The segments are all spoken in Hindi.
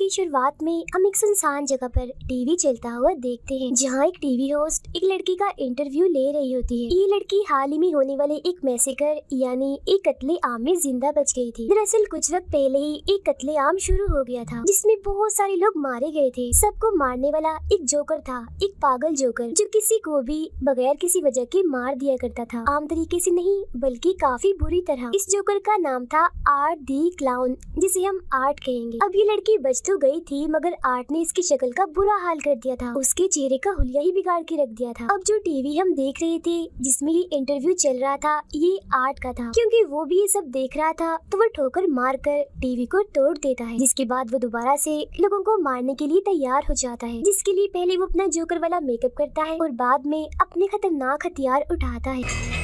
की शुरुआत में हम एक सुनसान जगह पर टीवी चलता हुआ देखते हैं, जहाँ एक टीवी होस्ट एक लड़की का इंटरव्यू ले रही होती है। ये लड़की हाल ही में होने वाले एक मैसेकर यानी एक कत्लेआम में जिंदा बच गई थी। दरअसल कुछ वक्त पहले ही एक कत्लेआम शुरू हो गया था, जिसमें बहुत सारे लोग मारे गए थे। सबको मारने वाला एक जोकर था, एक पागल जोकर जो किसी को भी बगैर किसी वजह के मार दिया करता था। आम तरीके से नहीं, बल्कि काफी बुरी तरह। इस जोकर का नाम था आर्ट दी क्लाउन, जिसे हम आर्ट कहेंगे। अब ये लड़की बच तो गई थी, मगर आर्ट ने इसकी शक्ल का बुरा हाल कर दिया था। उसके चेहरे का हुलिया ही बिगाड़ के रख दिया था। अब जो टीवी हम देख रहे थे जिसमें ये इंटरव्यू चल रहा था, ये आर्ट का था। क्योंकि वो भी ये सब देख रहा था, तो वो ठोकर मार कर टीवी को तोड़ देता है। जिसके बाद वो दोबारा से लोगों को मारने के लिए तैयार हो जाता है, जिसके लिए पहले वो अपना जोकर वाला मेकअप करता है और बाद में अपने खतरनाक हथियार उठाता है।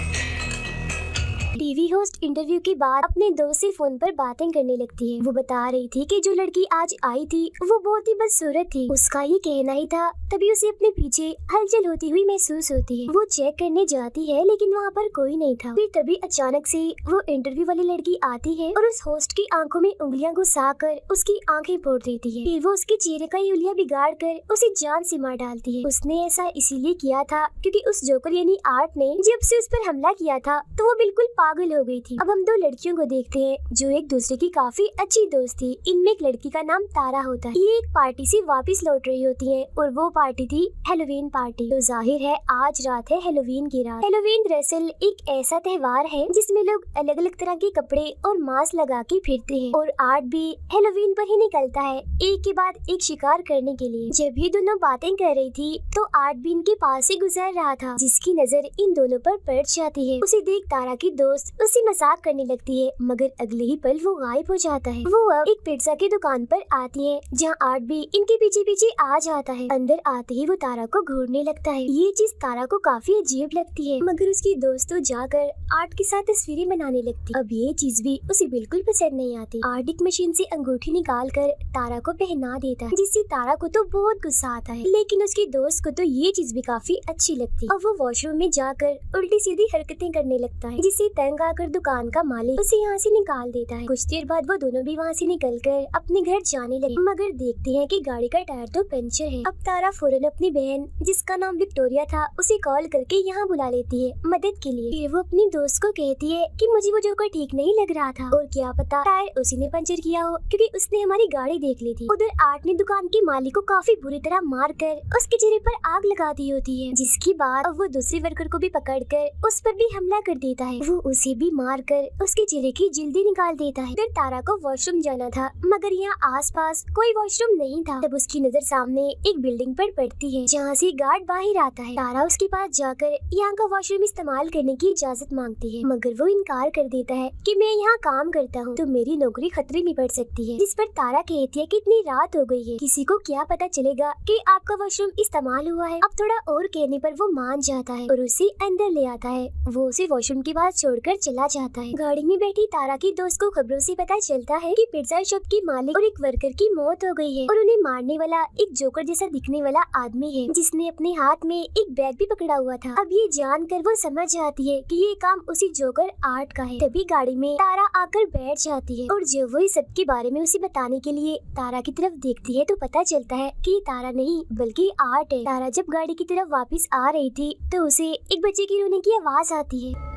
टीवी होस्ट इंटरव्यू के बाद अपने दोस्त से फोन पर बातें करने लगती है। वो बता रही थी कि जो लड़की आज आई थी वो बहुत ही बदसूरत थी। उसका ये कहना ही था, तभी उसे अपने पीछे हलचल होती हुई महसूस होती है। वो चेक करने जाती है, लेकिन वहाँ पर कोई नहीं था। फिर तभी अचानक से वो इंटरव्यू वाली लड़की आती है और उस होस्ट की आंखों में उंगलियां घुसा कर उसकी आंखें फोड़ देती है। फिर वो उसके चेहरे का हुलिया बिगाड़ कर उसे जान से मार डालती है। उसने ऐसा इसीलिए किया था क्योंकि उस जोकर यानी आर्ट ने जब से उस पर हमला किया था तो वो बिल्कुल पागल हो गई थी। अब हम दो लड़कियों को देखते हैं जो एक दूसरे की काफी अच्छी दोस्त थी। इनमें एक लड़की का नाम तारा होता है। ये एक पार्टी से वापस लौट रही होती है और वो पार्टी थी हेलोवीन पार्टी। तो जाहिर है आज रात है हेलोवीन की रात। हेलोवीन दरअसल एक ऐसा त्योहार है जिसमें लोग अलग अलग तरह के कपड़े और मास्क लगा के फिरते हैं, और आर्ट भी हेलोवीन पर ही निकलता है एक के बाद एक शिकार करने के लिए। जब ये दोनों बातें कर रही थी तो आर्ट भी इनके पास से गुजर रहा था, जिसकी नजर इन दोनों पर पड़ जाती है। उसे देख तारा की दोस्त उससे मजाक करने लगती है, मगर अगले ही पल वो गायब हो जाता है। वो अब एक पिज्जा की दुकान पर आती है, जहाँ आर्ट भी इनके पीछे पीछे आ जाता है। अंदर आते ही वो तारा को घूरने लगता है। ये चीज तारा को काफी अजीब लगती है, मगर उसकी दोस्त तो जाकर आर्ट के साथ तस्वीरें बनाने लगती। अब ये चीज भी उसे बिल्कुल पसंद नहीं आती। आर्ट एक मशीन से अंगूठी निकाल कर तारा को पहना देता है, जिससे तारा को तो बहुत गुस्सा आता है, लेकिन उसकी दोस्त को तो ये चीज भी काफी अच्छी लगती है। अब वो वॉशरूम में जाकर उल्टी सीधी हरकतें करने लगता है, जिससे तंग आकर दुकान का मालिक उसे यहाँ से निकाल देता है। कुछ देर बाद वो दोनों भी वहाँ से निकलकर अपने घर जाने लगे, मगर देखते हैं कि गाड़ी का टायर तो पंचर है। अब तारा फौरन अपनी बहन जिसका नाम विक्टोरिया था उसे कॉल करके यहाँ बुला लेती है मदद के लिए। फिर वो अपनी दोस्त को कहती है कि मुझे वो जोकर ठीक नहीं लग रहा था, और क्या पता टायर उसी ने पंचर किया हो, क्योंकि उसने हमारी गाड़ी देख ली थी। उधर आर्ट ने दुकान के मालिक को काफी बुरी तरह मार कर उसके चेहरे पर आग लगा दी होती है, जिसके बाद अब वो दूसरे वर्कर को भी पकड़ कर उस पर भी हमला कर देता है। वो उसे भी मार कर उसके चेहरे की जल्दी निकाल देता है। फिर तारा को वॉशरूम जाना था, मगर यहाँ आसपास कोई वॉशरूम नहीं था। तब उसकी नजर सामने एक बिल्डिंग पर पड़ती है, जहाँ से गार्ड बाहर आता है। तारा उसके पास जाकर यहाँ का वॉशरूम इस्तेमाल करने की इजाजत मांगती है, मगर वो इनकार कर देता है कि मैं यहाँ काम करता हूँ, तो मेरी नौकरी खतरे में पड़ सकती है। जिस पर तारा कहती है कि इतनी रात हो गई है, किसी को क्या पता चलेगा कि आपका वॉशरूम इस्तेमाल हुआ है। अब थोड़ा और कहने पर वो मान जाता है और उसे अंदर ले आता है। वो उसे वॉशरूम के पास छोड़कर चला जाता है। गाड़ी में बैठी तारा की दोस्त को खबरों से पता चलता है कि पिज्जा शॉप की मालिक और एक वर्कर की मौत हो गई है, और उन्हें मारने वाला एक जोकर जैसा दिखने वाला आदमी है, जिसने अपने हाथ में एक बैग भी पकड़ा हुआ था। अब ये जानकर वो समझ जाती है कि ये काम उसी जोकर आर्ट का है। तभी गाड़ी में तारा आकर बैठ जाती है, और जब वो इस सब के बारे में उसे बताने के लिए तारा की तरफ देखती है तो पता चलता है कि ये तारा नहीं बल्कि आर्ट है। तारा जब गाड़ी की तरफ वापस आ रही थी तो उसे एक बच्चे की रोने की आवाज आती है।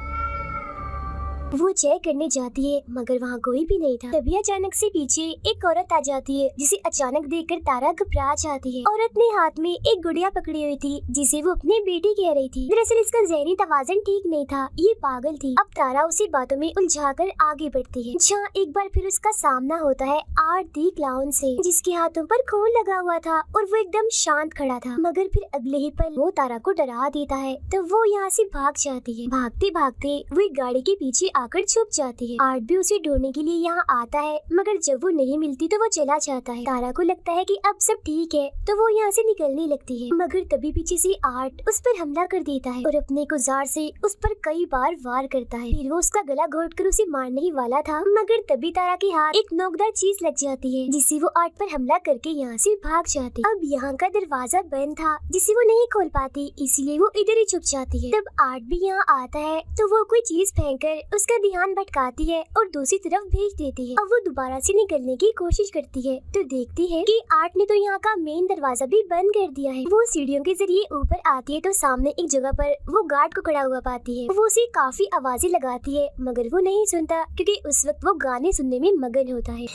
वो चेक करने जाती है, मगर वहाँ कोई भी नहीं था। तभी अचानक से पीछे एक औरत आ जाती है, जिसे अचानक देखकर तारा घबरा जाती है। औरत ने हाथ में एक गुड़िया पकड़ी हुई थी, जिसे वो अपनी बेटी कह रही थी। दरअसल इसका ज़हनी तवाज़ुन ठीक नहीं था, ये पागल थी। अब तारा उसी बातों में उलझाकर आगे बढ़ती है, जहाँ एक बार फिर उसका सामना होता है आर्ट दी क्लाउन से, जिसके हाथों पर खून लगा हुआ था और वो एकदम शांत खड़ा था। मगर फिर अगले ही पल वो तारा को डरा देता है, तो वो यहाँ से भाग जाती है। भागते भागते वो एक गाड़ी के पीछे आकर छुप जाती है। आर्ट भी उसे ढूंढने के लिए यहाँ आता है, मगर जब वो नहीं मिलती तो वो चला जाता है। तारा को लगता है कि अब सब ठीक है, तो वो यहाँ से निकलने लगती है, मगर तभी पीछे से आर्ट उस पर हमला कर देता है और अपने औजार से उस पर कई बार वार करता है। फिर वो उसका गला घोटकर उसे मारने ही वाला था, मगर तभी तारा के हाथ एक नोकदार चीज लग जाती है, जिससे वो आर्ट पर हमला करके यहाँ से भाग जाती है। अब यहाँ का दरवाजा बंद था, जिसे वो नहीं खोल पाती, इसीलिए वो इधर ही छुप जाती है। तब आर्ट भी यहाँ आता है, तो वो कोई चीज फेंक कर उसका उसका ध्यान भटकाती है और दूसरी तरफ भेज देती है। अब वो दोबारा से निकलने की कोशिश करती है तो देखती है कि आर्ट ने तो यहाँ का मेन दरवाजा भी बंद कर दिया है। वो सीढ़ियों के जरिए ऊपर आती है तो सामने एक जगह पर वो गार्ड को खड़ा हुआ पाती है। वो उसे काफी आवाजें लगाती है मगर वो नहीं सुनता क्योंकि उस वक्त वो गाने सुनने में मगन होता है।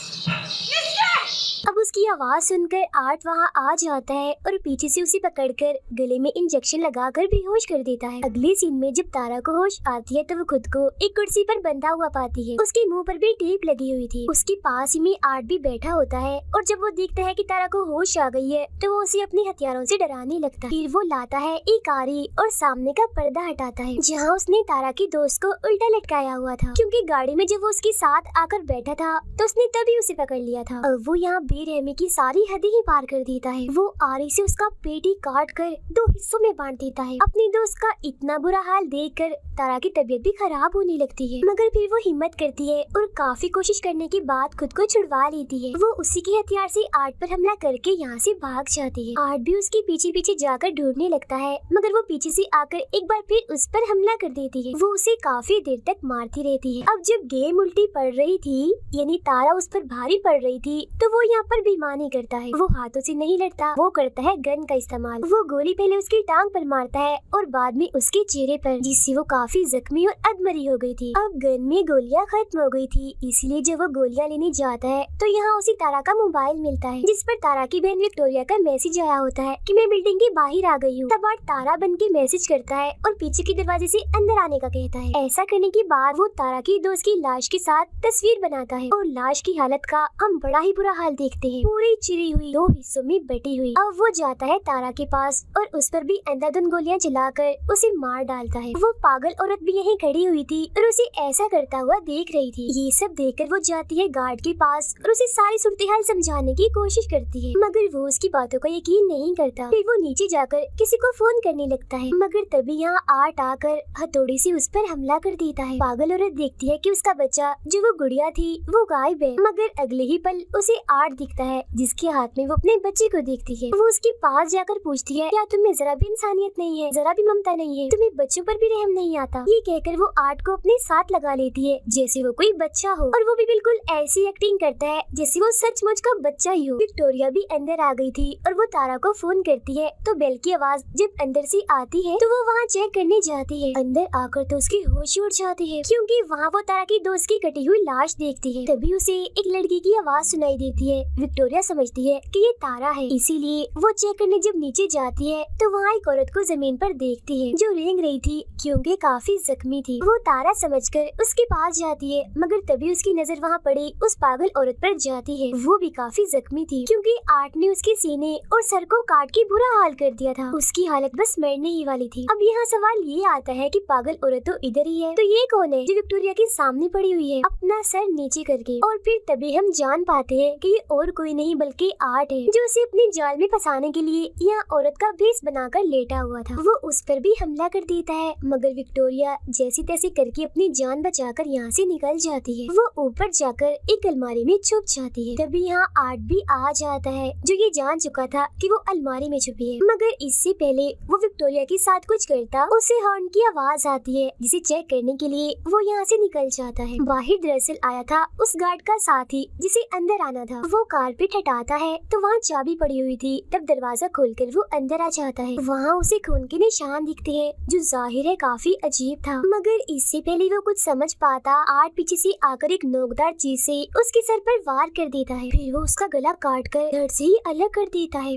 अब उसकी आवाज सुनकर आर्ट वहाँ आ जाता है और पीछे से उसे पकड़कर गले में इंजेक्शन लगाकर बेहोश कर देता है। अगले सीन में जब तारा को होश आती है तो वो खुद को एक कुर्सी पर बंधा हुआ पाती है। उसके मुंह पर भी टेप लगी हुई थी। उसके पास ही में आर्ट भी बैठा होता है और जब वो देखता है कि तारा को होश आ गई है तो वो उसे अपने हथियारों से डराने लगता है। फिर वो लाता है एक आरी और सामने का पर्दा हटाता है जहाँ उसने तारा की दोस्त को उल्टा लटकाया हुआ था, क्योंकि गाड़ी में जब वो उसके साथ आकर बैठा था तो उसने तभी उसे पकड़ लिया था। अब वो यहाँ बेरहमी की सारी हदें ही पार कर देता है। वो आरी से उसका पेट ही काट कर 2 हिस्सों में बांट देता है। अपनी दोस्त का इतना बुरा हाल देखकर तारा की तबीयत भी खराब होने लगती है, मगर फिर वो हिम्मत करती है और काफी कोशिश करने के बाद खुद को छुड़वा लेती है। वो उसी के हथियार से आर्ट पर हमला करके यहाँ से भाग जाती है। आर्ट भी उसके पीछे पीछे जाकर ढूंढने लगता है मगर वो पीछे से आकर एक बार फिर उस पर हमला कर देती है। वो उसे काफी देर तक मारती रहती है। अब जब गेम उल्टी पड़ रही थी यानी तारा उस पर भारी पड़ रही थी तो वो यहाँ पर बेईमानी करता है। वो हाथों से नहीं लड़ता, वो करता है गन का इस्तेमाल। वो गोली पहले उसकी टांग पर मारता है और बाद में उसके चेहरे पर, जिससे वो काफी जख्मी और अधमरी हो गई थी। अब गन में गोलियां खत्म हो गई थी, इसलिए जब वो गोलियां लेने जाता है तो यहाँ उसे तारा का मोबाइल मिलता है जिस पर तारा की बहन विक्टोरिया का मैसेज आया होता है कि मैं बिल्डिंग के बाहर आ गई हूँ। तब आर्ट तारा बन के मैसेज करता है और पीछे के दरवाजे से अंदर आने का कहता है। ऐसा करने के बाद वो तारा की दोस्त की लाश के साथ तस्वीर बनाता है और लाश की हालत का हम बड़ा ही बुरा हाल देखते हैं, पूरी चिरी हुई 2 हिस्सों में बटी हुई। अब वो जाता है तारा के पास और उस पर भी अंधाधुंध गोलियां जलाकर उसे मार डालता है। वो पागल औरत भी यहीं खड़ी हुई थी और उसे ऐसा करता हुआ देख रही थी। ये सब देखकर वो जाती है गार्ड के पास और उसे सारी सूरत-ए-हाल समझाने की कोशिश करती है, मगर वो उसकी बातों का यकीन नहीं करता। फिर वो नीचे जाकर किसी को फोन करने लगता है, मगर तभी यहाँ आर्ट आकर हथौड़ी से उस पर हमला कर देता है। पागल औरत देखती है कि उसका बच्चा जो वो गुड़िया थी वो गायब है, मगर अगले ही पल उसे आर्ट दिखता है जिसके हाथ में वो अपने बच्चे को देखती है। वो उसके पास जाकर पूछती है, क्या तुम्हें जरा भी इंसानियत नहीं है, जरा भी ममता नहीं है, तुम्हें बच्चों पर भी रहम नहीं आता? ये कहकर वो आर्ट को अपने साथ लगा लेती है जैसे वो कोई बच्चा हो, और वो भी बिल्कुल ऐसी एक्टिंग करता है जैसे वो सचमुच का बच्चा ही हो। विक्टोरिया भी अंदर आ गई थी और वो तारा को फोन करती है तो बेल की आवाज जब अंदर से आती है तो वो वहाँ चेक करने जाती है। अंदर आकर तो उसकी होश उड़ जाती है क्योंकि वहाँ वो तारा की दोस्त की कटी हुई लाश देखती है। तभी उसे एक लड़की की आवाज सुनाई देती है। विक्टोरिया समझती है कि ये तारा है, इसीलिए वो चेक करने जब नीचे जाती है तो वहाँ एक औरत को जमीन पर देखती है जो रेंग रही थी क्योंकि काफी जख्मी थी। वो तारा समझकर उसके पास जाती है, मगर तभी उसकी नजर वहाँ पड़ी उस पागल औरत पर जाती है। वो भी काफी जख्मी थी क्योंकि आर्ट ने उसके सीने और सर को काट के बुरा हाल कर दिया था। उसकी हालत बस मरने ही वाली थी। अब यहाँ सवाल ये आता है कि पागल औरत तो इधर ही है, तो ये कौन है जो विक्टोरिया के सामने पड़ी हुई है अपना सर नीचे करके? और फिर तभी हम जान पाते हैं कि ये और कोई नहीं बल्कि आर्ट है जो उसे अपने जाल में फंसाने के लिए यहाँ औरत का भेष बनाकर लेटा हुआ था। वो उस पर भी हमला कर देता है, मगर विक्टोरिया जैसे तैसे करके अपनी जान बचाकर यहाँ से निकल जाती है। वो ऊपर जाकर एक अलमारी में छुप जाती है। तभी यहाँ आर्ट भी आ जाता है जो ये जान चुका था कि वो अलमारी में छुपी है, मगर इससे पहले वो विक्टोरिया के साथ कुछ करता उसे हॉर्न की आवाज आती है जिसे चेक करने के लिए वो यहाँ से निकल जाता है। बाहर दरअसल आया था उस गार्ड का साथी जिसे अंदर आना था। वो कारपेट हटाता है तो वहाँ चाबी पड़ी हुई थी। तब दरवाजा खोलकर वो अंदर आ जाता है। वहाँ उसे खून के निशान दिखते हैं जो जाहिर है काफी अजीब था, मगर इससे पहले वो कुछ समझ पाता आर्ट पीछे से आकर एक नोकदार चीज से उसके सर पर वार कर देता है। फिर वो उसका गला काट कर धड़ से ही अलग कर देता है।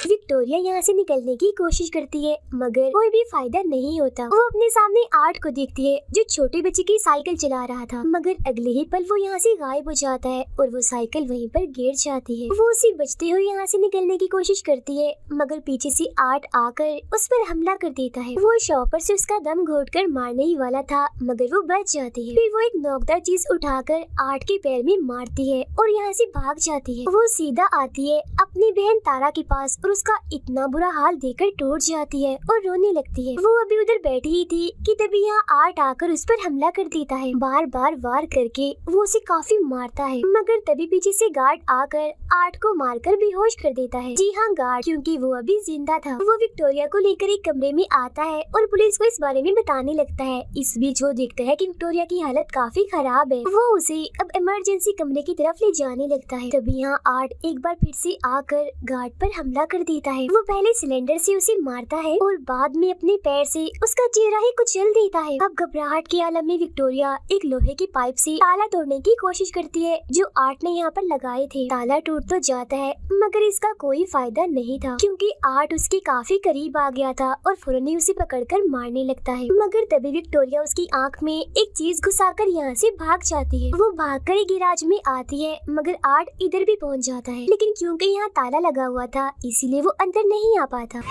विक्टोरिया यहाँ से निकलने की कोशिश करती है, मगर कोई भी फायदा नहीं होता। वो अपने सामने आर्ट को देखती है जो छोटे बच्चे की साइकिल चला रहा था, मगर अगले ही पल वो यहाँ से गायब हो जाता है और वो साइकिल वहीं पर गिर जाती है। वो उसे बचते हुए यहाँ से निकलने की कोशिश करती है, मगर पीछे से आर्ट आकर उस पर हमला कर देता है। वो शॉपर से उसका दम घोटकर मारने ही वाला था, मगर वो बच जाती है। फिर वो एक नोकदार चीज उठाकर आर्ट के पैर में मारती है और यहाँ से भाग जाती है। वो सीधा आती है अपनी बहन तारा के पास और उसका इतना बुरा हाल देखकर टूट जाती है और रोने लगती है। वो अभी उधर बैठी ही थी कि तभी यहाँ आर्ट आकर उस पर हमला कर देता है। बार बार वार करके वो उसे काफी मारता है, मगर तभी पीछे से गार्ड आकर आर्ट को मारकर बेहोश कर देता है। जी हाँ, गार्ड, क्योंकि वो अभी जिंदा था। वो विक्टोरिया को लेकर एक कमरे में आता है और पुलिस को इस बारे में बताने लगता है। इस बीच वो देखता है कि विक्टोरिया की हालत काफी खराब है। वो उसे अब इमरजेंसी कमरे की तरफ ले जाने लगता है। तभी यहाँ आर्ट एक बार फिर से आकर गार्ड पर हमला कर देता है। वो पहले सिलेंडर से उसे मारता है और बाद में अपने पैर से उसका चेहरा ही कुचल देता है। अब घबराहट के आलम में विक्टोरिया एक लोहे की पाइप से ताला तोड़ने की कोशिश करती है जो आर्ट ने यहाँ पर लगाए थे। ताला टूट तो जाता है मगर इसका कोई फायदा नहीं था, क्योंकि आर्ट उसके काफी करीब आ गया था और फौरन ही उसे पकड़कर मारने लगता है। मगर तभी विक्टोरिया उसकी आंख में एक चीज घुसाकर यहाँ से भाग जाती है। वो भागकर एक गैराज में आती है मगर आर्ट इधर भी पहुँच जाता है, लेकिन क्योंकि यहाँ ताला लगा हुआ था इसीलिए वो अंदर नहीं आ पाता।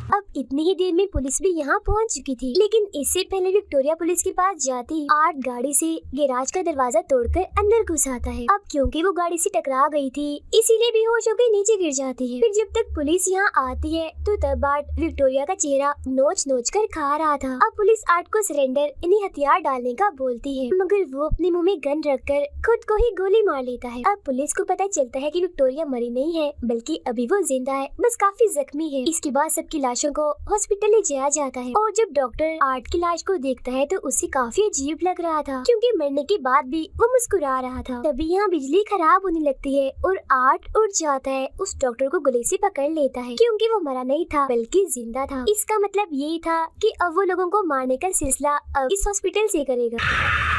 अब इतनी ही देर में पुलिस भी यहाँ पहुँच चुकी थी, लेकिन इससे पहले विक्टोरिया पुलिस के पास जाती आर्ट गाड़ी से गैराज का दरवाजा तोड़कर अंदर घुस आता है। अब क्योंकि वो गाड़ी से टकरा गई थी इसीलिए बेहोश होकर नीचे गिर जाती है। फिर जब तक पुलिस यहाँ आती है तो तब आर्ट विक्टोरिया का चेहरा नोच नोच कर खा रहा था। अब पुलिस आर्ट को सरेंडर यानी हथियार डालने का बोलती है, मगर वो अपने मुँह में गन रखकर खुद को ही गोली मार लेता है। अब पुलिस को पता चलता है कि विक्टोरिया मरी नहीं है बल्कि अभी वो जिंदा है, बस काफी जख्मी है। इसके बाद सबकी लाशों को हॉस्पिटल ले जाया जाता है और जब डॉक्टर आर्ट की लाश को देखता है तो उसे काफी अजीब लग रहा था, क्योंकि मरने के बाद भी वो मुस्कुरा रहा था। तभी यहाँ बिजली खराब होने लगती है और आर्ट उठ जाता है, उस डॉक्टर को गले से पकड़ लेता है क्योंकि वो मरा नहीं था बल्कि जिंदा था। इसका मतलब यही था कि अब वो लोगों को मारने का सिलसिला अब इस हॉस्पिटल से करेगा।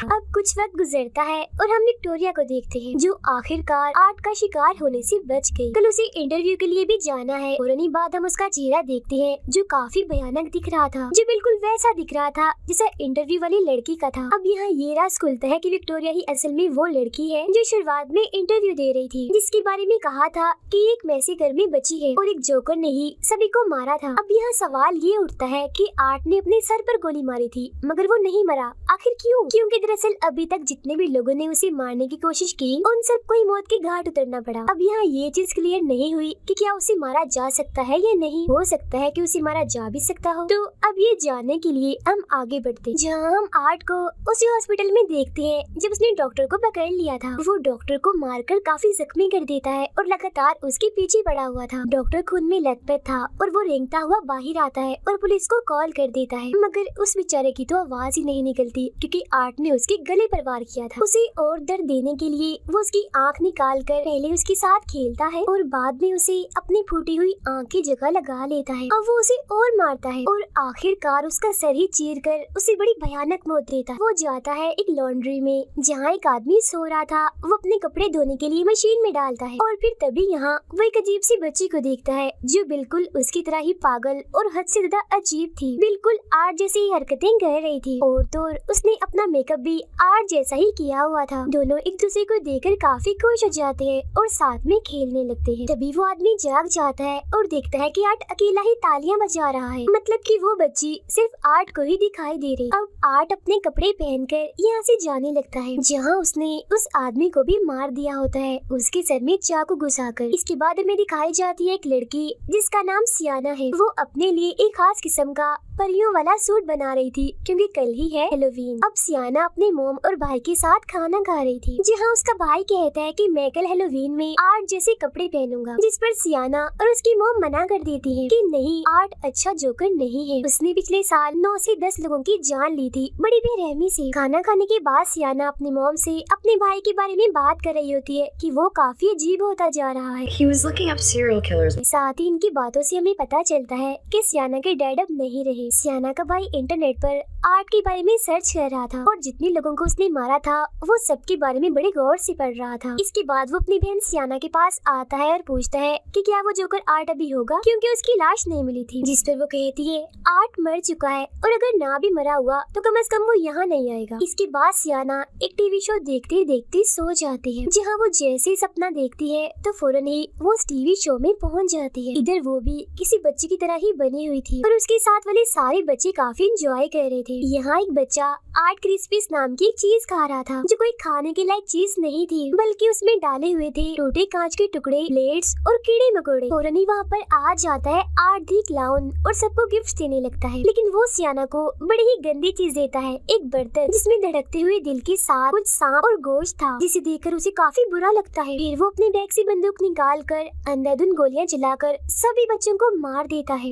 अब कुछ वक्त गुजरता है और हम विक्टोरिया को देखते हैं जो आखिरकार आर्ट का शिकार होने से बच गई। कल उसे इंटरव्यू के लिए भी जाना है और उन्हीं बाद हम उसका चेहरा देखते हैं जो काफी भयानक दिख रहा था, जो बिल्कुल वैसा दिख रहा था जैसा इंटरव्यू वाली लड़की का था। अब यहाँ ये राज खुलता है कि विक्टोरिया ही असल में वो लड़की है जो शुरुआत में इंटरव्यू दे रही थी, जिसके बारे में कहा था कि एक मैसेकर में बची है और एक जोकर ने ही सभी को मारा था। अब यहाँ सवाल ये उठता है कि आर्ट ने अपने सर पर गोली मारी थी मगर वो नहीं मरा, आखिर क्यों? क्योंकि दरअसल अभी तक जितने भी लोगों ने उसे मारने की कोशिश की उन सबको ही मौत के घाट उतरना पड़ा। अब यहाँ ये चीज क्लियर नहीं हुई कि क्या उसे मारा जा सकता है या नहीं। हो सकता है कि उसे मारा जा भी सकता हो। तो अब ये जानने के लिए हम आगे बढ़ते हैं, जहाँ हम आर्ट को उसी हॉस्पिटल में देखते हैं जब उसने डॉक्टर को पकड़ लिया था। वो डॉक्टर को मारकर काफी जख्मी कर देता है और लगातार उसके पीछे पड़ा हुआ था। डॉक्टर खून में लथपथ था और वो रेंगता हुआ बाहर आता है और पुलिस को कॉल कर देता है, मगर उस बेचारे की तो आवाज ही नहीं निकलती क्योंकि आर्ट ने उसके गले पर वार किया था। उसे और दर्द देने के लिए वो उसकी आंख निकाल कर पहले उसके साथ खेलता है और बाद में उसे अपनी फूटी हुई आंख की जगह लगा लेता है। अब वो उसे और मारता है और आखिरकार उसका सर ही चीर कर उसे बड़ी भयानक मौत देता है। वो जाता है एक लॉन्ड्री में जहाँ एक आदमी सो रहा था, वो अपने कपड़े धोने के लिए मशीन में डालता है और फिर तभी यहाँ वो एक अजीब सी बच्ची को देखता है जो बिल्कुल उसकी तरह ही पागल और हद से ज्यादा अजीब थी। बिल्कुल आर्ट जैसी हरकतें कर रही थी और तो उसने अपना मेकअप भी आर्ट जैसा ही किया हुआ था। दोनों एक दूसरे को देखकर काफी खुश हो जाते हैं और साथ में खेलने लगते हैं। तभी वो आदमी जाग जाता है और देखता है कि आर्ट अकेला ही तालियां बजा रहा है, मतलब कि वो बच्ची सिर्फ आर्ट को ही दिखाई दे रही। अब आर्ट अपने कपड़े पहनकर यहाँ से जाने लगता है जहाँ उसने उस आदमी को भी मार दिया होता है, उसके सर में चाकू घुसाकर। इसके बाद हमें दिखाई जाती है एक लड़की जिसका नाम सियाना है। वो अपने लिए एक खास किस्म का परियों वाला सूट बना रही थी क्योंकि कल ही है हेलोवीन। अब सियाना अपने मोम और भाई के साथ खाना खा रही थी जहाँ उसका भाई कहता है कि मैं कल हेलोवीन में आर्ट जैसे कपड़े पहनूंगा, जिस पर सियाना और उसकी मोम मना कर देती है कि नहीं, आर्ट अच्छा जोकर नहीं है, उसने पिछले साल 9 से 10 लोगों की जान ली थी बड़ी बेरहमी से। खाना खाने के बाद सियाना अपनी मोम से अपने भाई के बारे में बात कर रही होती है कि वो काफी अजीब होता जा रहा है। He was looking up serial killers. साथ ही इनकी बातों से हमें पता चलता है कि सियाना के डैड अब नहीं रहे। सियाना का भाई इंटरनेट पर आर्ट के बारे में सर्च कर रहा था और जितने लोगों को उसने मारा था वो सबके बारे में बड़े गौर से पढ़ रहा था। इसके बाद वो अपनी बहन सियाना के पास आता है और पूछता है कि क्या वो जोकर आर्ट अभी होगा, क्योंकि उसकी लाश नहीं मिली थी। जिस पर वो कहती है आर्ट मर चुका है और अगर ना भी मरा हुआ तो कम से कम वो यहाँ नहीं आएगा। इसके बाद सियाना एक टीवी शो देखते देखते सो जाती है, जहाँ वो जैसे ही सपना देखती है तो फौरन ही वो उस टीवी शो में पहुँच जाती है। इधर वो भी किसी बच्चे की तरह ही बनी हुई थी और उसके साथ वाले सारे बच्चे काफी एंजॉय कर रहे थे। यहाँ एक बच्चा आर्ट क्रिस्पीज नाम की एक चीज खा रहा था, जो कोई खाने के लायक चीज नहीं थी, बल्कि उसमें डाले हुए थे टूटे कांच के टुकड़े, प्लेट्स और कीड़े मकोड़े। फौरन ही वहाँ पर आ जाता है आर्ट दी क्लाउन और सबको गिफ्ट देने लगता है। लेकिन वो सियाना को बड़ी ही गंदी चीज देता है, एक बर्तन जिसमें धड़कते हुए दिल के साथ कुछ सांप और गोश्त था, जिसे देखकर उसे काफी बुरा लगता है। फिर वो अपने बैग से बंदूक निकाल कर अंधाधुंध गोलियां चलाकर सभी बच्चों को मार देता है।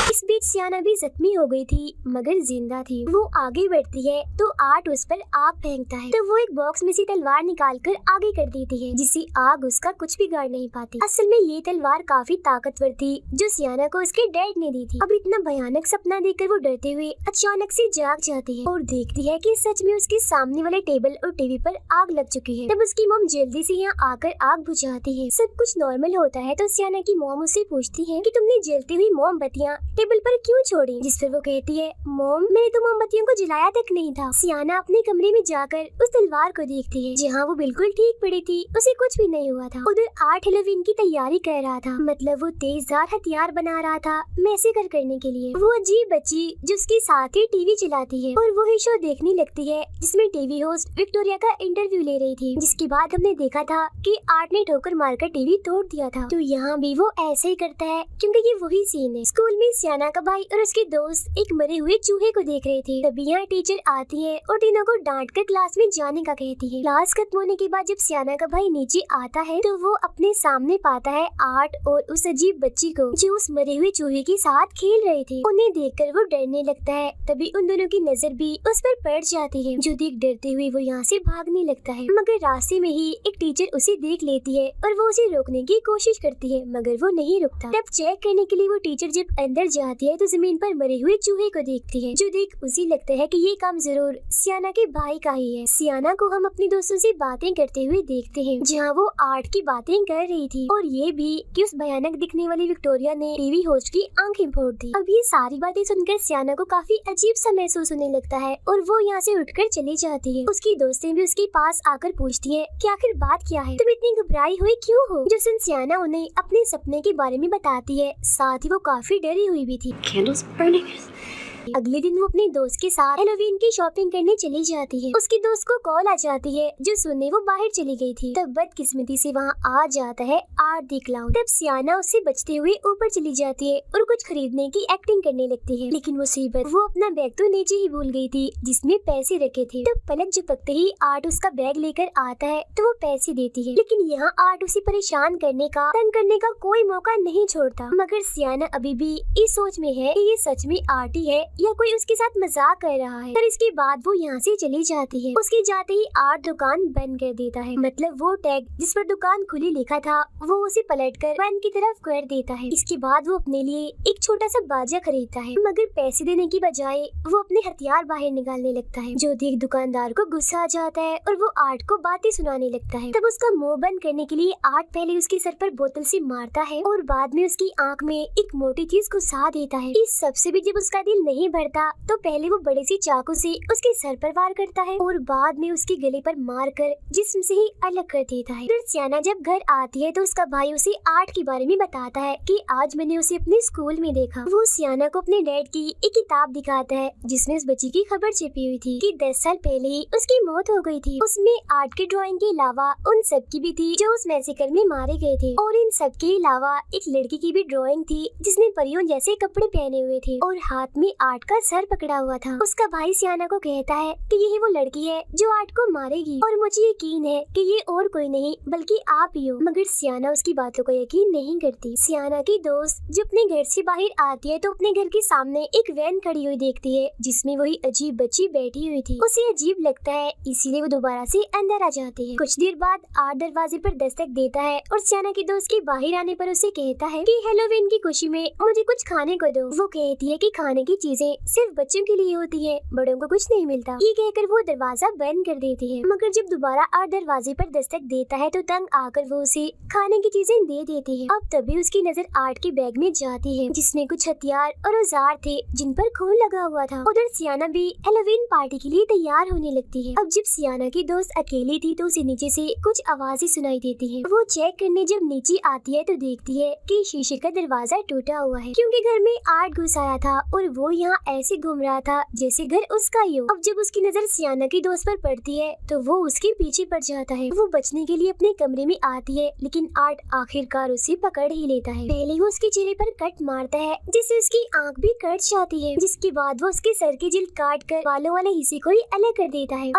इस बीच सियाना भी जख्मी हो गई थी मगर जिंदा थी। वो आगे बढ़ती है तो आर्ट उस पर आग फेंकता है, तो वो एक बॉक्स में से तलवार निकाल कर आगे कर देती है, जिससे आग उसका कुछ बिगाड़ नहीं पाती। असल में ये तलवार काफी ताकतवर थी, जो सियाना को उसके डैड ने दी थी। अब इतना भयानक सपना देखकर वो डरते हुए अचानक से जाग जाती है और देखती है कि सच में उसके सामने वाले टेबल और टीवी पर आग लग चुकी है। तब उसकी मॉम जल्दी से यहाँ आकर आग बुझाती है। सब कुछ नॉर्मल होता है तो सियाना की मॉम उससे पूछती है कि तुमने जलती हुई मोमबत्तियाँ टेबल पर क्यों छोड़ी, जिस पर वो कहती है मॉम मैंने तो मोमबत्तियों को जलाया तक नहीं था। सियाना अपने कमरे में जाकर उस तलवार को देखती है, जहाँ वो बिल्कुल ठीक पड़ी थी, उसे कुछ भी नहीं हुआ था। उधर आर्ट हेलोवीन की तैयारी कर रहा था, मतलब वो तेजधार हथियार बना रहा था मैसेकर करने के लिए। वो अजीब बच्ची जो उसके साथ ही टीवी चलाती है और वही शो देखने लगती है जिसमें टीवी होस्ट विक्टोरिया का इंटरव्यू ले रही थी, जिसके बाद हमने देखा था कि आर्ट ने ठोकर मारकर टीवी तोड़ दिया था। तो यहाँ भी वो ऐसे ही करता है क्योंकि ये वही सीन है। स्कूल में सियाना का भाई और उसके दोस्त एक मरे हुए चूहे को देख रहे थे। तभी यहाँ टीचर आती है और तीनों को डांट कर क्लास में जाने का कहती है। क्लास खत्म होने के बाद जब सियाना का भाई नीचे आता है तो वो अपने सामने पाता है आर्ट और उस अजीब बच्ची को, जो उस मरे हुए चूहे के साथ खेल रहे थे। उन्हें देखकर वो डरने लगता है। तभी उन दोनों की नजर भी उस पर पड़ जाती है, जो देख डरते हुए वो यहाँ से भागने लगता है। मगर रास्ते में ही एक टीचर उसे देख लेती है और वो उसे रोकने की कोशिश करती है, मगर वो नहीं रुकता। तब चेक करने के लिए वो टीचर जब अंदर जाती है तो जमीन पर मरे हुए चूहे को देखती है, जो देख उसे लगता है कि ये काम जरूर सियाना के भाई का ही है। सियाना को हम अपने दोस्तों से बातें करते हुए देखते हैं, जहाँ वो आर्ट की बातें कर रही थी और ये भी कि उस भयानक दिखने वाली विक्टोरिया ने टीवी होस्ट की आंखें फोड़ दी। अब ये सारी बातें सुनकर सियाना को काफी अजीब सा महसूस होने लगता है और वो यहाँ से उठकर चली जाती है। उसकी दोस्तें भी उसके पास आकर पूछती है कि आखिर बात क्या है, तुम इतनी घबराई हुई क्यों हो। जो सुन सियाना उन्हें अपने सपने के बारे में बताती है, साथ ही वो काफी डरी हुई भी थी। अगले दिन वो अपने दोस्त के साथ हेलोवीन की शॉपिंग करने चली जाती है। उसकी दोस्त को कॉल आ जाती है, जो सुनने वो बाहर चली गई थी। तब बदकिस्मती से वहाँ आ जाता है आर्ट दी क्लाउन। तब सियाना उससे बचते हुए ऊपर चली जाती है और कुछ खरीदने की एक्टिंग करने लगती है। लेकिन मुसीबत, वो अपना बैग तो नीचे ही भूल गई थी जिसमें पैसे रखे थे। तब पलक झपकते ही आर्ट उसका बैग लेकर आता है तो वो पैसे देती है। लेकिन यहाँ आर्ट उसे परेशान करने का, तंग करने का कोई मौका नहीं छोड़ता। मगर सियाना अभी भी इस सोच में है कि ये सच में आर्ट ही है या कोई उसके साथ मजाक कर रहा है। फिर इसके बाद वो यहाँ से चली जाती है। उसके जाते ही आर्ट दुकान बंद कर देता है, मतलब वो टैग जिस पर दुकान खुली लिखा था वो उसे पलटकर बंद की तरफ कर देता है। इसके बाद वो अपने लिए एक छोटा सा बाजा खरीदता है, मगर पैसे देने की बजाय वो अपने हथियार बाहर निकालने लगता है, जो देख दुकानदार को गुस्सा आ जाता है और वो आर्ट को बातें सुनाने लगता है। तब उसका मुंह बंद करने के लिए आर्ट पहले उसके सर पर बोतल से मारता है और बाद में उसकी आंख में एक मोटी चीज घुसा देता है। इस सबसे भी जब उसका दिल नहीं भरता तो पहले वो बड़े सी चाकू से उसके सर पर वार करता है और बाद में उसके गले पर मारकर जिस्म से ही अलग कर देता है। फिर सियाना जब घर आती है तो उसका भाई उसे आर्ट के बारे में बताता है कि आज मैंने उसे अपने स्कूल में देखा। वो सियाना को अपने डैड की एक किताब दिखाता है जिसमें उस बच्ची की खबर छिपी हुई थी कि 10 साल पहले ही उसकी मौत हो गई थी। उसमें आर्ट की ड्राइंग के अलावा उन सब की भी थी जो उस मैसेकर में मारे गए थे, और इन सब के अलावा एक लड़की की भी ड्राइंग थी जिसने परियों जैसे कपड़े पहने हुए थे और हाथ में आर्ट का सर पकड़ा हुआ था। उसका भाई सियाना को कहता है कि यही वो लड़की है जो आर्ट को मारेगी और मुझे यकीन है कि ये और कोई नहीं बल्कि आप ही हो। मगर सियाना उसकी बातों को यकीन नहीं करती। सियाना की दोस्त जो अपने घर से बाहर आती है तो अपने घर के सामने एक वैन खड़ी हुई देखती है जिसमें वही अजीब बच्ची बैठी हुई थी। उसे अजीब लगता है, इसीलिए वो दोबारा से अंदर आ जाती है। कुछ देर बाद आर्ट दरवाजे पर दस्तक देता है और सियाना की दोस्त के बाहर आने पर उसे कहता है कि हेलोवीन की खुशी में मुझे कुछ खाने को दो। वो कहती है कि खाने की चीजें चीजें सिर्फ बच्चों के लिए होती है, बड़ों को कुछ नहीं मिलता। ये कहकर वो दरवाजा बंद कर देती है, मगर जब दोबारा आर्ट दरवाजे पर दस्तक देता है तो तंग आकर वो उसे खाने की चीजें दे देती है। अब तभी उसकी नजर आर्ट के बैग में जाती है, जिसमें कुछ हथियार और औजार थे जिन पर खून लगा हुआ था। उधर सियाना भी हैलोवीन पार्टी के लिए तैयार होने लगती है। अब जब सियाना की दोस्त अकेली थी तो उसे नीचे से कुछ आवाजें सुनाई देती है। वो चेक करने जब नीचे आती है तो देखती है कि शीशे का दरवाजा टूटा हुआ है, क्योंकि घर में आर्ट घुस आया था और वो यहाँ ऐसे घूम रहा था जैसे घर उसका ही हो। अब जब उसकी नजर सियाना की दोस्त पर पड़ती है तो वो उसके पीछे पड़ जाता है। वो बचने के लिए अपने कमरे में आती है, लेकिन आर्ट आखिरकार उसे पकड़ ही लेता है। पहले वो उसके चेहरे पर कट मारता है जिससे उसकी आंख भी कट जाती है, जिसके बाद वो उसके सर की जिल्द काट कर बालों वाले हिस्से को ही अलग कर देता है।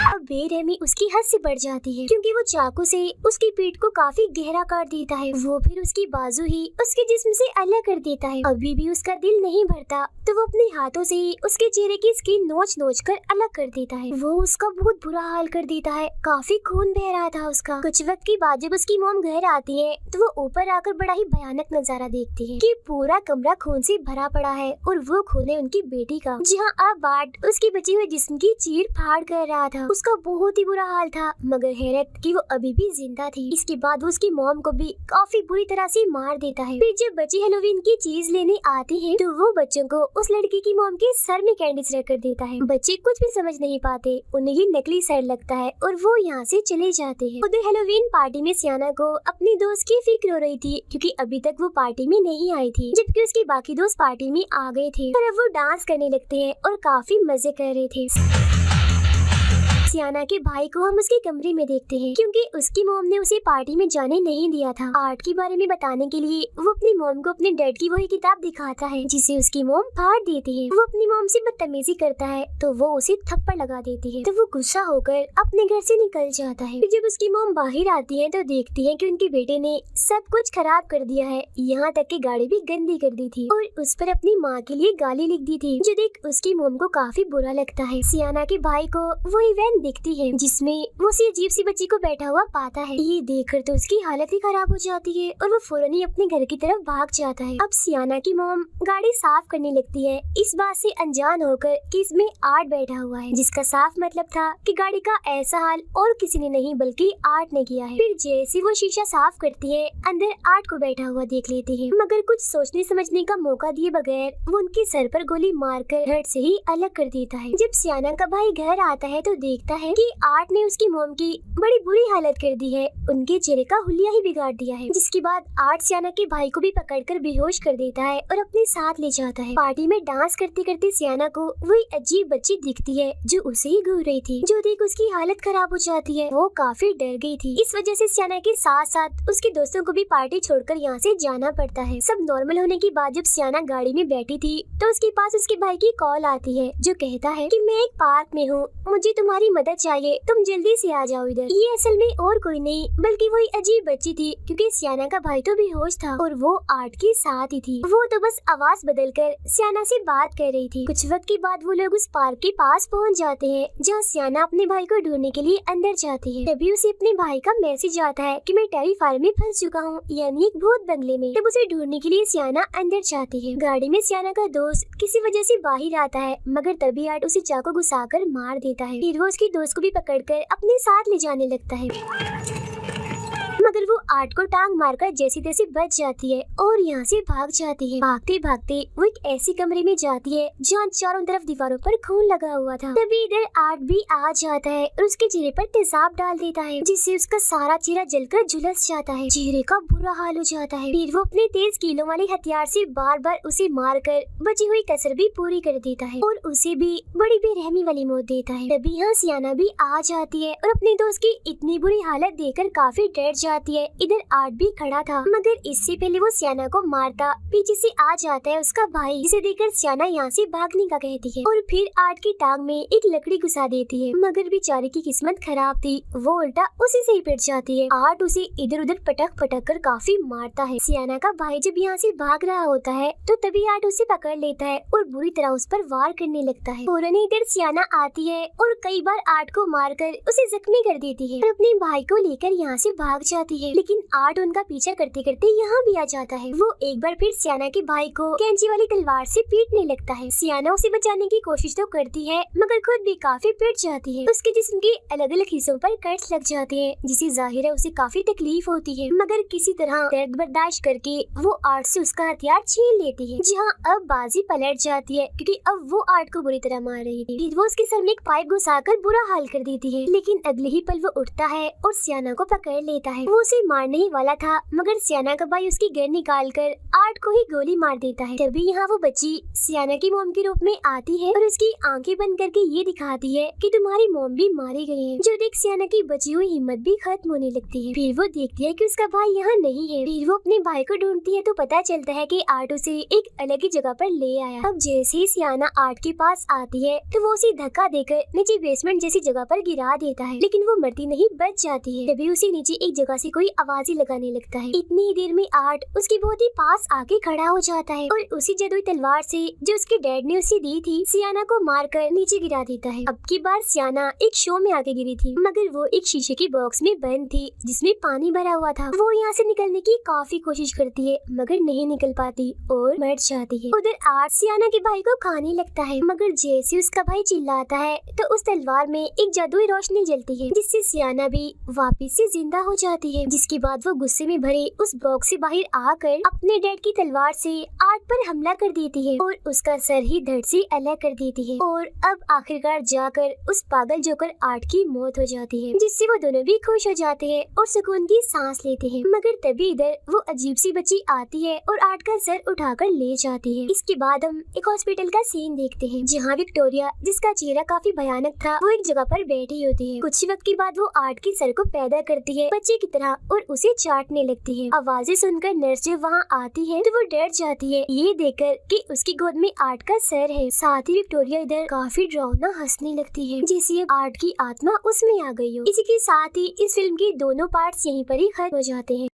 अब बेरहमी उसकी हद से बढ़ जाती है, क्योंकि वो चाकू से उसकी पीठ को काफी गहरा काट देता है। वो फिर उसकी बाजू ही उसके जिस्म से अलग कर देता है। अभी भी उसका दिल नहीं भरता तो वो अपने हाथों से ही उसके चेहरे की स्किन नोच नोच कर अलग कर देता है। वो उसका बहुत बुरा हाल कर देता है, काफी खून बह रहा था उसका। कुछ वक्त के बाद जब उसकी मॉम घर आती है तो वो ऊपर आकर बड़ा ही भयानक नजारा देखती है कि पूरा कमरा खून से भरा पड़ा है और वो खून है उनकी बेटी का, जहाँ अब आर्ट उसकी बची हुई जिस्म की चीर फाड़ कर रहा था। उसका बहुत ही बुरा हाल था, मगर हैरत कि वो अभी भी जिंदा थी। इसके बाद वो उसकी मॉम को भी काफी बुरी तरह से मार देता है। फिर जब बच्चे हैलोवीन की चीज लेने आते हैं तो वो बच्चों को उस लड़की की मॉम के सर में कैंडीज रख कर देता है। बच्चे कुछ भी समझ नहीं पाते, उन्हें ये नकली सर लगता है और वो यहाँ से चले जाते हैं। उधर हैलोवीन पार्टी में सियाना को अपनी दोस्त की फिक्र हो रही थी, क्योंकि अभी तक वो पार्टी में नहीं आई थी, जबकि उसके बाकी दोस्त पार्टी में आ गए थे। और अब वो डांस करने लगते हैं और काफी मजे कर रहे थे। सियाना के भाई को हम उसके कमरे में देखते हैं, क्योंकि उसकी मॉम ने उसे पार्टी में जाने नहीं दिया था। आर्ट के बारे में बताने के लिए वो अपनी मॉम को अपने डैड की वही किताब दिखाता है, जिसे उसकी मॉम फाड़ देती है। वो अपनी मॉम से बदतमीजी करता है तो वो उसे थप्पड़ लगा देती है, तो वो गुस्सा होकर अपने घर से निकल जाता है। फिर जब उसकी मॉम बाहर आती है तो देखती है कि उनके बेटे ने सब कुछ खराब कर दिया है, यहाँ तक कि गाड़ी भी गंदी कर दी थी और उस पर अपनी माँ के लिए गाली लिख दी थी, जो देख उसकी मॉम को काफी बुरा लगता है। सियाना के भाई को वो इवेंट दिखती है जिसमें वो उसी अजीब सी बच्ची को बैठा हुआ पाता है। ये देखकर तो उसकी हालत ही खराब हो जाती है और वो फौरन ही अपने घर की तरफ भाग जाता है। अब सियाना की मॉम गाड़ी साफ करने लगती है, इस बात से अनजान होकर कि इसमें आर्ट बैठा हुआ है, जिसका साफ मतलब था कि गाड़ी का ऐसा हाल और किसी ने नहीं बल्कि आर्ट ने किया है। फिर जैसे वो शीशा साफ करती है, अंदर आर्ट को बैठा हुआ देख लेती है, मगर कुछ सोचने समझने का मौका दिए बगैर वो उनके सर पर गोली मारकर हर्ट से ही अलग कर देता है। जब सियाना का भाई घर आता है तो देखता है कि आर्ट ने उसकी मॉम की बड़ी बुरी हालत कर दी है, उनके चेहरे का हुलिया ही बिगाड़ दिया है। जिसके बाद आर्ट सियाना के भाई को भी पकड़कर बेहोश कर देता है और अपने साथ ले जाता है। पार्टी में डांस करते करते सियाना को वही अजीब बच्ची दिखती है जो उसे ही घूर रही थी, जो देख उसकी हालत खराब हो जाती है। वो काफी डर गई थी, इस वजह से सियाना के साथ साथ उसके दोस्तों को भी पार्टी छोड़कर यहाँ से जाना पड़ता है। सब नॉर्मल होने के बाद जब सियाना गाड़ी में बैठी थी तो उसके पास उसके भाई की कॉल आती है, जो कहता है कि मैं एक पार्क में हूँ, मुझे तुम्हारी मदद चाहिए, तुम जल्दी से आ जाओ इधर। ये असल में और कोई नहीं बल्कि वही अजीब बच्ची थी, क्योंकि सियाना का भाई तो बेहोश था और वो आर्ट के साथ ही थी। वो तो बस आवाज बदलकर सियाना से बात कर रही थी। कुछ वक्त के बाद वो लोग उस पार्क के पास पहुंच जाते हैं, जहाँ सियाना अपने भाई को ढूंढने के लिए अंदर जाती है। तभी उसे अपने भाई का मैसेज आता है कि मैं टेरिफायर में फंस चुका हूँ, यानी एक भूत बंगले में। तब उसे ढूंढने के लिए सियाना अंदर जाती है। गाड़ी में सियाना का दोस्त किसी वजह से बाहर आता है, मगर तभी आर्ट उसे चाकू घुसाकर मार देता है। फिर वो उसकी दोस्त को भी पकड़कर अपने साथ ले जाने लगता है, मगर वो आर्ट को टांग मारकर जैसी तैसी बच जाती है और यहाँ से भाग जाती है। भागते भागते वो एक ऐसे कमरे में जाती है जहाँ चारों तरफ दीवारों पर खून लगा हुआ था। तभी इधर आर्ट भी आ जाता है और उसके चेहरे पर तेजाब डाल देता है, जिससे उसका सारा चेहरा जलकर झुलस जाता है। चेहरे का बुरा हाल हो जाता है। फिर वो अपने तेज कीलों वाले हथियार से बार बार उसे मारकर बची हुई कसर भी पूरी कर देता है और उसे भी बड़ी बेरहमी वाली मौत देता है। तभी यहाँ सियाना भी आ जाती है और अपने दोस्त की इतनी बुरी हालत देखकर काफी डर जाती है। इधर आर्ट भी खड़ा था, मगर इससे पहले वो सियाना को मारता पीछे से आ जाता है उसका भाई, जिसे देखकर सियाना यहाँ से भागने का कहती है और फिर आर्ट की टांग में एक लकड़ी घुसा देती है। मगर बेचारे की किस्मत खराब थी, वो उल्टा उसी से ही पिट जाती है। आर्ट उसे इधर उधर पटक पटक कर काफी मारता है। सियाना का भाई जब यहाँ से भाग रहा होता है तो तभी आर्ट उसे पकड़ लेता है और बुरी तरह उस पर वार करने लगता है। फौरन इधर सियाना आती है और कई बार आर्ट को मारकर उसे जख्मी कर देती है और अपने भाई को लेकर यहाँ से भाग जाती है, लेकिन आर्ट उनका पीछा करते करते यहाँ भी आ जाता है। वो एक बार फिर सियाना के भाई को कैंची वाली तलवार से पीटने लगता है। सियाना उसे बचाने की कोशिश तो करती है मगर खुद भी काफी पिट जाती है। उसके जिस्म के अलग अलग हिस्सों पर कट्स लग जाते हैं, जिससे जाहिर है उसे काफी तकलीफ होती है, मगर किसी तरह दर्द बर्दाश्त करके वो आर्ट से उसका हथियार छीन लेती है। जहाँ अब बाजी पलट जाती है क्योंकि अब वो आर्ट को बुरी तरह मार रही थी। फिर वो उसके सर में एक पाइप घुसाकर बुरा हाल कर देती है, लेकिन अगले ही पल वो उठता है और सियाना को पकड़ लेता है। वो उसे मारने ही वाला था मगर सियाना का भाई उसकी गन निकाल कर आर्ट को ही गोली मार देता है। तभी यहाँ वो बच्ची सियाना की मोम के रूप में आती है और उसकी आंखें बंद करके ये दिखाती है कि तुम्हारी मोम भी मारी गई है, जो देख सियाना की बची हुई हिम्मत भी खत्म होने लगती है। फिर वो देखती है कि उसका भाई यहाँ नहीं है। फिर वो अपने भाई को ढूंढती है तो पता चलता है कि आर्ट उसे एक अलग ही जगह पर ले आया। अब जैसे ही सियाना आर्ट के पास आती है तो वो उसे धक्का देकर नीचे बेसमेंट जैसी जगह पर गिरा देता है, लेकिन वो मरती नहीं, बच जाती है। तभी उसे नीचे एक जगह से कोई आवाज़ें लगाने लगता है। इतनी ही देर में आर्ट उसके बहुत ही पास आके खड़ा हो जाता है और उसी जादुई तलवार से जो उसके डैड ने उसे दी थी सियाना को मारकर नीचे गिरा देता है। अब की बार सियाना एक शो में आके गिरी थी मगर वो एक शीशे की बॉक्स में बंद थी जिसमें पानी भरा हुआ था। वो यहाँ से निकलने की काफी कोशिश करती है मगर नहीं निकल पाती और मर जाती है। उधर आर्ट सियाना के भाई को खाने लगता है मगर जैसे उसका भाई चिल्लाता है तो उस तलवार में एक जादुई रोशनी जलती है जिससे सियाना भी वापस से जिंदा हो जाती है। जिसके बाद वो गुस्से में भरे उस बॉक्स से बाहर आकर अपने डैड की तलवार से आर्ट पर हमला कर देती है और उसका सर ही धड़ से अलग कर देती है। और अब आखिरकार जाकर उस पागल जोकर आर्ट की मौत हो जाती है, जिससे वो दोनों भी खुश हो जाते हैं और सुकून की सांस लेते हैं। मगर तभी इधर वो अजीब सी बच्ची आती है और आर्ट का सर उठाकर ले जाती है। इसके बाद हम एक हॉस्पिटल का सीन देखते हैं जहाँ विक्टोरिया, जिसका चेहरा काफी भयानक था, वो एक जगह पर बैठी होती है। कुछ वक्त के बाद वो आर्ट के सर को पैदा करती है बच्चे की तरह और उसे चाटने लगती है। आवाजें सुनकर नर्स जब वहाँ आती है तो वो डर जाती है ये देखकर कि उसकी गोद में आर्ट का सर है। साथ ही विक्टोरिया इधर काफी डरावना हंसने लगती है जैसे अब आर्ट की आत्मा उसमें आ गई हो। इसी के साथ ही इस फिल्म के दोनों पार्ट्स यहीं पर ही खत्म हो जाते हैं।